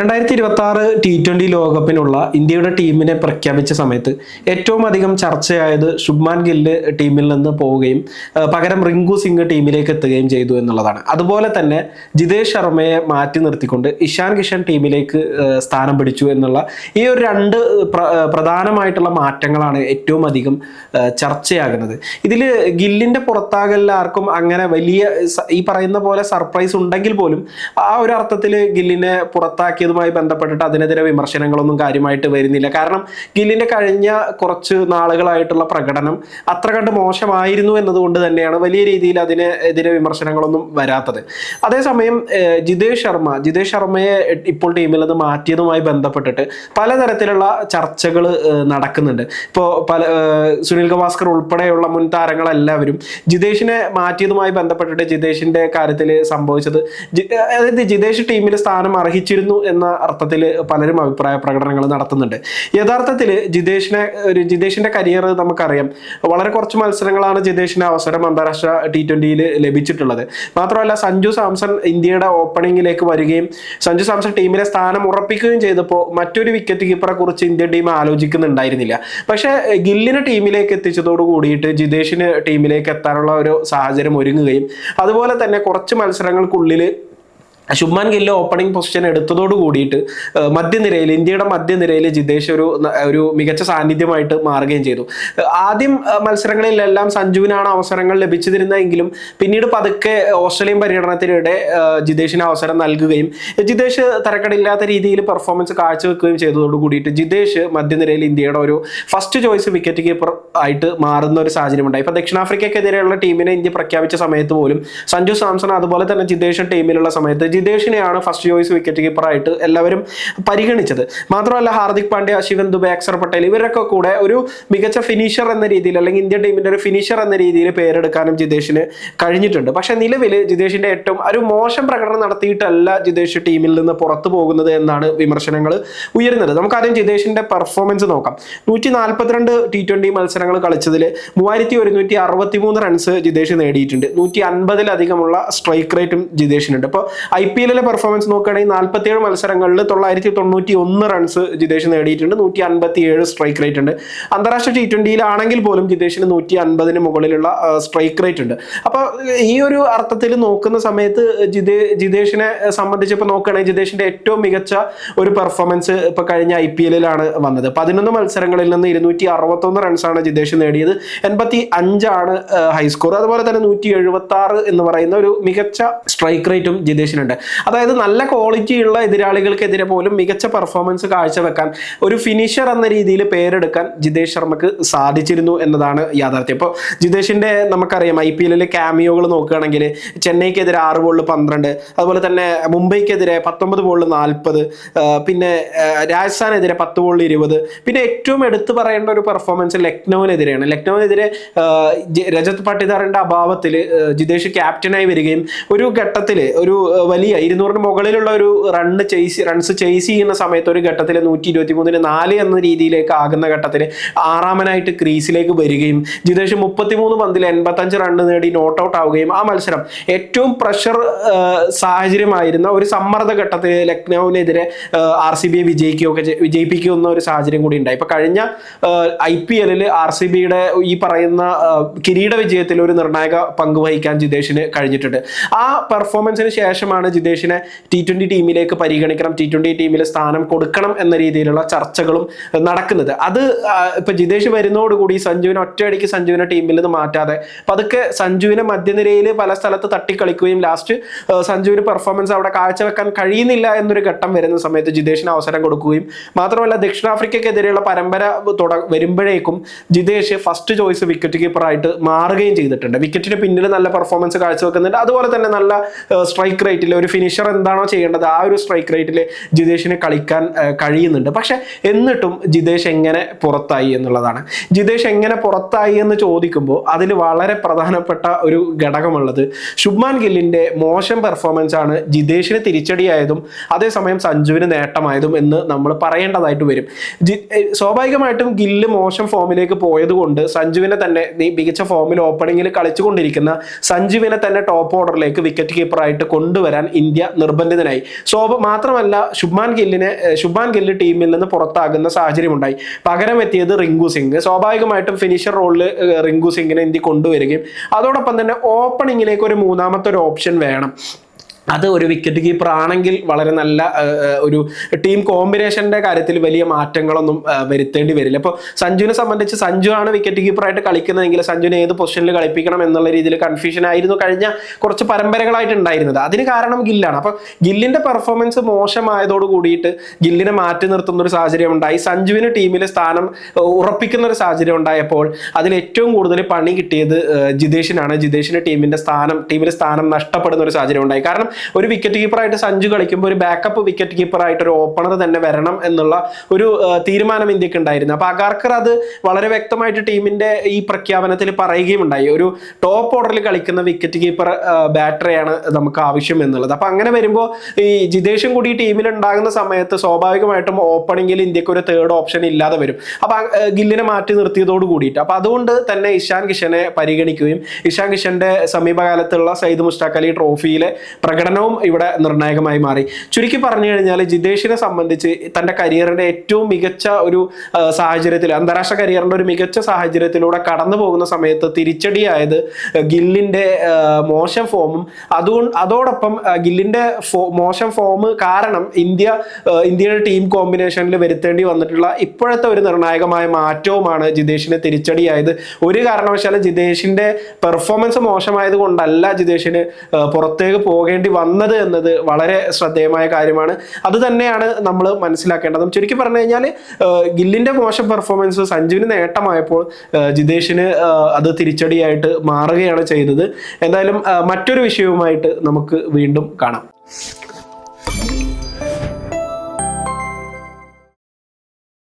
2026 T20 ലോകകപ്പിനുള്ള ഇന്ത്യയുടെ ടീമിനെ പ്രഖ്യാപിച്ച സമയത്ത് ഏറ്റവും അധികം ചർച്ചയായത് ശുഭ്മാൻ ഗില്ല് ടീമിൽ നിന്ന് പോവുകയും പകരം റിങ്കു സിംഗ് ടീമിലേക്ക് എത്തുകയും ചെയ്തു എന്നുള്ളതാണ്. അതുപോലെ തന്നെ ജിതേഷ് ശർമ്മയെ മാറ്റി നിർത്തിക്കൊണ്ട് ഇഷാൻ കിഷൻ ടീമിലേക്ക് സ്ഥാനം പിടിച്ചു എന്നുള്ള ഈ ഒരു രണ്ട് പ്രധാനമായിട്ടുള്ള മാറ്റങ്ങളാണ് ഏറ്റവും അധികം ചർച്ചയാകുന്നത്. ഇതിൽ ഗില്ലിന്റെ പുറത്താകലിൽ ആർക്കും അങ്ങനെ വലിയ ഈ പറയുന്ന പോലെ സർപ്രൈസ് ഉണ്ടെങ്കിൽ പോലും ആ ഒരു അർത്ഥത്തിൽ ഗില്ലിനെ പുറത്താക്കിയതുമായി ബന്ധപ്പെട്ടിട്ട് അതിനെതിരെ വിമർശനങ്ങളൊന്നും കാര്യമായിട്ട് വരുന്നില്ല. കാരണം ഗില്ലിന്റെ കഴിഞ്ഞ കുറച്ച് നാളുകളായിട്ടുള്ള പ്രകടനം അത്ര കണ്ട് മോശമായിരുന്നു എന്നതുകൊണ്ട് തന്നെയാണ് വലിയ രീതിയിൽ അതിനെതിരെ വിമർശനങ്ങളൊന്നും വരാത്തത്. അതേസമയം ജിതേഷ് ശർമ്മയെ ഇപ്പോൾ ടീമിൽ നിന്ന് മാറ്റിയതുമായി ബന്ധപ്പെട്ടിട്ട് പലതരത്തിലുള്ള ചർച്ചകൾ നടക്കുന്നുണ്ട്. ഇപ്പോൾ സുനിൽ ഗവാസ്കർ ഉൾപ്പെടെയുള്ള മുൻ താരങ്ങളെല്ലാവരും ജിതേഷിനെ മാറ്റിയതുമായി ബന്ധപ്പെട്ടിട്ട് ജിതേഷിന്റെ കാര്യത്തിൽ സംഭവിച്ചത്, അതായത് ജിതേഷ് ടീമിൽ സ്ഥാനം അർഹിച്ചിരുന്നു എന്ന അർത്ഥത്തിൽ പലരും അഭിപ്രായ പ്രകടനങ്ങൾ നടത്തുന്നുണ്ട്. യഥാർത്ഥത്തിൽ ജിതേഷിന്റെ കരിയർ നമുക്കറിയാം, വളരെ കുറച്ച് മത്സരങ്ങളാണ് ജിതേഷിന് അവസരം അന്താരാഷ്ട്ര T20 ലഭിച്ചിട്ടുള്ളത്. മാത്രമല്ല സഞ്ജു സാംസൺ ഇന്ത്യയുടെ ഓപ്പണിംഗിലേക്ക് വരികയും സഞ്ജു സാംസൺ ടീമിലെ സ്ഥാനം ഉറപ്പിക്കുകയും ചെയ്തപ്പോൾ മറ്റൊരു വിക്കറ്റ് കീപ്പറെ കുറിച്ച് ഇന്ത്യൻ ടീം ആലോചിക്കുന്നുണ്ടായിരുന്നില്ല. പക്ഷേ ഗില്ലിനെ ടീമിലേക്ക് എത്തിച്ചതോട് കൂടിയിട്ട് ജിതേഷിന് ടീമിലേക്ക് എത്താനുള്ള ഒരു സാഹചര്യം ഒരുങ്ങുകയും അതുപോലെ തന്നെ കുറച്ച് മത്സരങ്ങൾക്കുള്ളിൽ ശുഭ്മാൻ ഗില്ല് ഓപ്പണിംഗ് പൊസിഷൻ എടുത്തതോട് കൂടിയിട്ട് ഇന്ത്യയുടെ മധ്യനിരയിൽ ജിതേഷ് ഒരു മികച്ച സാന്നിധ്യമായിട്ട് മാറുകയും ചെയ്തു. ആദ്യം മത്സരങ്ങളിലെല്ലാം സഞ്ജുവിനാണ് അവസരങ്ങൾ ലഭിച്ചിരുന്നതെങ്കിലും പിന്നീട് പതുക്കെ ഓസ്ട്രേലിയൻ പര്യടനത്തിനിടെ ജിതേഷിന് അവസരം നൽകുകയും ജിതേഷ് തരക്കടില്ലാത്ത രീതിയിൽ പെർഫോമൻസ് കാഴ്ചവെക്കുകയും ചെയ്തതോട് കൂടിയിട്ട് ജിതേഷ് മധ്യനിരയിൽ ഇന്ത്യയുടെ ഒരു ഫസ്റ്റ് ചോയ്സ് വിക്കറ്റ് കീപ്പർ ആയിട്ട് മാറുന്ന ഒരു സാഹചര്യം ഉണ്ടായി. ഇപ്പൊ ദക്ഷിണാഫ്രിക്കക്കെതിരെയുള്ള ടീമിനെ ഇന്ത്യ പ്രഖ്യാപിച്ച സമയത്ത് പോലും സഞ്ജു സാംസൺ അതുപോലെ തന്നെ ജിതേഷ് ടീമിലുള്ള സമയത്ത് ജിതേഷിനെയാണ് ഫസ്റ്റ് ചോയ്സ് വിക്കറ്റ് കീപ്പറായിട്ട് എല്ലാവരും പരിഗണിച്ചത്. മാത്രമല്ല ഹാർദിക് പാണ്ഡ്യ, ശിവൻ ദുബെ, അക്സർ പട്ടേൽ ഇവരൊക്കെ കൂടെ ഒരു മികച്ച ഫിനിഷർ എന്ന രീതിയിൽ അല്ലെങ്കിൽ ഇന്ത്യൻ ടീമിന്റെ ഒരു ഫിനിഷർ എന്ന രീതിയിൽ പേരെടുക്കാനും ജിതേഷിന് കഴിഞ്ഞിട്ടുണ്ട്. പക്ഷെ നിലവിൽ ജിതേഷിന്റെ ഏറ്റവും ഒരു മോശം പ്രകടനം നടത്തിയിട്ടല്ല ജിതേഷ് ടീമിൽ നിന്ന് പുറത്തു പോകുന്നത് എന്നാണ് വിമർശനങ്ങൾ ഉയരുന്നത്. നമുക്കാദ്യം ജിതേഷിന്റെ പെർഫോമൻസ് നോക്കാം. 142 T20 മത്സരങ്ങൾ കളിച്ചതിൽ 3163 റൺസ് ജിതേഷ് നേടിയിട്ടുണ്ട്. 150-ലധികമുള്ള സ്ട്രൈക്ക് റേറ്റും ജിതേഷിനുണ്ട്. ഇപ്പോൾ IPL പെർഫോമൻസ് നോക്കുകയാണെങ്കിൽ 47 മത്സരങ്ങളിൽ 991 റൺസ് ജിതേഷ് നേടിയിട്ടുണ്ട്. 157 സ്ട്രൈക്ക് റേറ്റ് ഉണ്ട്. അന്താരാഷ്ട്ര T20 പോലും ജിതേഷിന് 150-ന് മുകളിലുള്ള സ്ട്രൈക്ക് റേറ്റ് ഉണ്ട്. അപ്പോൾ ഈ ഒരു അർത്ഥത്തിൽ നോക്കുന്ന സമയത്ത് ജിതേഷിനെ സംബന്ധിച്ച് ഇപ്പോൾ നോക്കുകയാണെങ്കിൽ ജിതേഷിന്റെ ഏറ്റവും മികച്ച ഒരു പെർഫോമൻസ് ഇപ്പൊ കഴിഞ്ഞ IPL വന്നത്. 11 മത്സരങ്ങളിൽ നിന്ന് 261 റൺസാണ് ജിതേഷ് നേടിയത്. 85 ഹൈസ്കോർ. അതുപോലെ തന്നെ 176 എന്ന് പറയുന്ന ഒരു മികച്ച സ്ട്രൈക്ക് റേറ്റും ജിതേഷിനുണ്ട്. അതായത് നല്ല ക്വാളിറ്റി ഉള്ള എതിരാളികൾക്കെതിരെ പോലും മികച്ച പെർഫോമൻസ് കാഴ്ചവെക്കാൻ ഒരു ഫിനിഷർ എന്ന രീതിയിൽ പേരെടുക്കാൻ ജിതേഷ് ശർമ്മക്ക് സാധിച്ചിരുന്നു എന്നതാണ് യാഥാർത്ഥ്യം. ഇപ്പോൾ ജിതേഷിന്റെ നമുക്കറിയാം IPL ക്യാമിയോകൾ നോക്കുകയാണെങ്കിൽ ചെന്നൈക്കെതിരെ 6 ബോളിൽ 12, അതുപോലെ തന്നെ മുംബൈക്കെതിരെ 19 ബോളിൽ 40, പിന്നെ രാജസ്ഥാനെതിരെ 10 ബോളിൽ 20. പിന്നെ ഏറ്റവും എടുത്തു പറയേണ്ട ഒരു പെർഫോമൻസ് ലക്നൌവിനെതിരെയാണ്. ലക്നൌവിനെതിരെ രജത് പട്ടിദാറിന്റെ അഭാവത്തിൽ ജിതേഷ് ക്യാപ്റ്റനായി വരികയും ഒരു ഘട്ടത്തിൽ ഒരു വലിയ 200-ന് മുകളിലുള്ള ഒരു റൺസ് ചേസ് ചെയ്യുന്ന സമയത്ത് ഒരു ഘട്ടത്തിൽ 123-4 എന്ന രീതിയിലേക്ക് ആകുന്ന ഘട്ടത്തിൽ 6-മനായിട്ട് ക്രീസിലേക്ക് വരികയും ജിതേഷ് 33 പന്തിൽ 85 റൺ നേടി നോട്ട് ഔട്ട് ആവുകയും ആ മത്സരം ഏറ്റവും പ്രഷർ സാഹചര്യമായിരുന്ന ഒരു സമ്മർദ്ദ ഘട്ടത്തിൽ ലക്നൌവിനെതിരെ RCB വിജയിപ്പിക്കുന്ന ഒരു സാഹചര്യം കൂടി ഉണ്ടായി. ഇപ്പൊ കഴിഞ്ഞ IPL RCBയുടെ ഈ പറയുന്ന കിരീട വിജയത്തിൽ ഒരു നിർണായക പങ്ക് വഹിക്കാൻ ജിതേഷിന് കഴിഞ്ഞിട്ടുണ്ട്. ആ പെർഫോമൻസിന് ശേഷമാണ് ജിതേഷിനെ T20 ടീമിലേക്ക് പരിഗണിക്കണം, T20 ടീമിൽ സ്ഥാനം കൊടുക്കണം എന്ന രീതിയിലുള്ള ചർച്ചകളും നടക്കുന്നത്. അത് ഇപ്പൊ ജിതേഷ് വരുന്നതോടുകൂടി ഒറ്റയടിക്ക് സഞ്ജുവിനെ ടീമിൽ നിന്ന് മാറ്റാതെ പതുക്കെ സഞ്ജുവിനെ മധ്യനിരയിൽ പല സ്ഥലത്ത് തട്ടിക്കളിക്കുകയും ലാസ്റ്റ് സഞ്ജുവിന് പെർഫോമൻസ് അവിടെ കാഴ്ചവെക്കാൻ കഴിയുന്നില്ല എന്നൊരു ഘട്ടം വരുന്ന സമയത്ത് ജിതേഷിന് അവസരം കൊടുക്കുകയും മാത്രമല്ല ദക്ഷിണാഫ്രിക്കക്കെതിരെയുള്ള പരമ്പര വരുമ്പോഴേക്കും ജിതേഷ് ഫസ്റ്റ് ചോയ്സ് വിക്കറ്റ് കീപ്പറായിട്ട് മാറുകയും ചെയ്തിട്ടുണ്ട്. വിക്കറ്റിന് പിന്നിൽ നല്ല പെർഫോമൻസ് കാഴ്ചവെക്കുന്നുണ്ട്. അതുപോലെ തന്നെ നല്ല സ്ട്രൈക്ക് റേറ്റിൽ ഒരു ഫിനിഷർ എന്താണോ ചെയ്യേണ്ടത് ആ ഒരു സ്ട്രൈക്ക് റേറ്റിൽ ജിതേഷിന് കളിക്കാൻ കഴിയുന്നുണ്ട്. പക്ഷെ എന്നിട്ടും ജിതേഷ് എങ്ങനെ പുറത്തായി എന്നുള്ളതാണ്. ജിതേഷ് എങ്ങനെ പുറത്തായി എന്ന് ചോദിക്കുമ്പോൾ അതിൽ വളരെ പ്രധാനപ്പെട്ട ഒരു ഘടകമുള്ളത് ശുഭ്മാൻ ഗില്ലിന്റെ മോശം പെർഫോമൻസ് ആണ് ജിതേഷിന് തിരിച്ചടിയായതും അതേസമയം സഞ്ജുവിന് നേട്ടമായതും എന്ന് നമ്മൾ പറയേണ്ടതായിട്ട് വരും. സ്വാഭാവികമായിട്ടും ഗില്ല് മോശം ഫോമിലേക്ക് പോയത് കൊണ്ട് സഞ്ജുവിനെ തന്നെ മികച്ച ഫോമിൽ ഓപ്പണിംഗിൽ കളിച്ചുകൊണ്ടിരിക്കുന്ന സഞ്ജുവിനെ തന്നെ ടോപ്പ് ഓർഡറിലേക്ക് വിക്കറ്റ് കീപ്പറായിട്ട് കൊണ്ടുവരാൻ ഇന്ത്യ നിർബന്ധിതനായി. മാത്രമല്ല ശുഭ്മാൻ ഗില്ല് ടീമിൽ നിന്ന് പുറത്താകുന്ന സാഹചര്യം ഉണ്ടായി. പകരം എത്തിയത് റിങ്കു സിംഗ്. സ്വാഭാവികമായിട്ടും ഫിനിഷർ റോളിൽ റിങ്കു സിംഗിനെ ഇന്ത്യ കൊണ്ടുവരികയും അതോടൊപ്പം തന്നെ ഓപ്പണിങ്ങിലേക്ക് ഒരു മൂന്നാമത്തെ ഒരു ഓപ്ഷൻ വേണം. അത് ഒരു വിക്കറ്റ് കീപ്പർ ആണെങ്കിൽ വളരെ നല്ല ഒരു ടീം കോമ്പിനേഷന്റെ കാര്യത്തിൽ വലിയ മാറ്റങ്ങളൊന്നും വരുത്തേണ്ടി വരില്ല. അപ്പോൾ സഞ്ജുവിനെ സംബന്ധിച്ച് സഞ്ജു ആണ് വിക്കറ്റ് കീപ്പറായിട്ട് കളിക്കുന്നതെങ്കിൽ സഞ്ജുവിനെ ഏത് പൊസിഷനിൽ കളിപ്പിക്കണം എന്നുള്ള രീതിയിൽ കൺഫ്യൂഷൻ ആയിരുന്നു കഴിഞ്ഞ കുറച്ച് പരമ്പരകളായിട്ട് ഉണ്ടായിരുന്നത്. അതിന് കാരണം ഗില്ലാണ്. അപ്പോൾ ഗില്ലിന്റെ പെർഫോമൻസ് മോശമായതോട് കൂടിയിട്ട് ഗില്ലിനെ മാറ്റി നിർത്തുന്ന ഒരു സാഹചര്യം ഉണ്ടായി. സഞ്ജുവിന് ടീമിലെ സ്ഥാനം ഉറപ്പിക്കുന്ന ഒരു സാഹചര്യം ഉണ്ടായപ്പോൾ അതിൽ ഏറ്റവും കൂടുതൽ പണി കിട്ടിയത് ജിതേഷിനാണ്. ജിതേഷിന് ടീമിലെ സ്ഥാനം നഷ്ടപ്പെടുന്ന ഒരു സാഹചര്യം ഉണ്ടായി. കാരണം ഒരു വിക്കറ്റ് കീപ്പറായിട്ട് സഞ്ജു കളിക്കുമ്പോൾ ഒരു ബാക്കപ്പ് വിക്കറ്റ് കീപ്പറായിട്ട് ഒരു ഓപ്പണർ തന്നെ വരണം എന്നുള്ള ഒരു തീരുമാനം ഇന്ത്യക്ക് ഉണ്ടായിരുന്നു. അപ്പൊ അഗാർക്കർ അത് വളരെ വ്യക്തമായിട്ട് ടീമിന്റെ ഈ പ്രഖ്യാപനത്തിൽ പറയുകയും ഉണ്ടായി. ഒരു ടോപ്പ് ഓർഡറിൽ കളിക്കുന്ന വിക്കറ്റ് കീപ്പർ ബാറ്ററെയാണ് നമുക്ക് ആവശ്യം എന്നുള്ളത്. അപ്പൊ അങ്ങനെ വരുമ്പോൾ ഈ ജിതേഷും കൂടി ടീമിൽ ഉണ്ടാകുന്ന സമയത്ത് സ്വാഭാവികമായിട്ടും ഓപ്പണിംഗിൽ ഇന്ത്യക്ക് ഒരു തേർഡ് ഓപ്ഷൻ ഇല്ലാതെ വരും. അപ്പൊ ഗില്ലിനെ മാറ്റി നിർത്തിയതോട് കൂടിയിട്ട് അപ്പൊ അതുകൊണ്ട് തന്നെ ഇഷാൻ കിഷനെ പരിഗണിക്കുകയും ഇഷാൻ കിഷന്റെ സമീപകാലത്തുള്ള സയ്യിദ് മുഷ്താഖ് അലി ട്രോഫിയിലെ പ്രകടനവും ഇവിടെ നിർണായകമായി മാറി. ചുരുക്കി പറഞ്ഞു കഴിഞ്ഞാൽ ജിതേഷിനെ സംബന്ധിച്ച് തന്റെ കരിയറിന്റെ ഏറ്റവും മികച്ച ഒരു സാഹചര്യത്തിൽ, അന്താരാഷ്ട്ര കരിയറിന്റെ ഒരു മികച്ച സാഹചര്യത്തിലൂടെ കടന്നു പോകുന്ന സമയത്ത് തിരിച്ചടിയായത് ഗില്ലിന്റെ മോശം ഫോമും അതോടൊപ്പം ഗില്ലിന്റെ മോശം ഫോം കാരണം ഇന്ത്യയുടെ ടീം കോമ്പിനേഷനിൽ വരുത്തേണ്ടി വന്നിട്ടുള്ള ഇപ്പോഴത്തെ ഒരു നിർണായകമായ മാറ്റവുമാണ് ജിതേഷിന് തിരിച്ചടിയായത്. ഒരു കാരണവശാലും ജിതേഷിന്റെ പെർഫോമൻസ് മോശമായത് കൊണ്ടല്ല ജിതേഷിന് പുറത്തേക്ക് പോകേണ്ടി വന്നത് എന്നത് വളരെ ശ്രദ്ധേയമായ കാര്യമാണ്. അത് തന്നെയാണ് നമ്മൾ മനസ്സിലാക്കേണ്ടത്. ചുരുക്കി പറഞ്ഞു കഴിഞ്ഞാൽ ഗില്ലിന്റെ മോശം പെർഫോമൻസ് സഞ്ജുവിന് നേട്ടമായപ്പോൾ ജിതേഷിന് അത് തിരിച്ചടിയായിട്ട് മാറുകയാണ് ചെയ്തത്. എന്തായാലും മറ്റൊരു വിഷയവുമായിട്ട് നമുക്ക് വീണ്ടും കാണാം.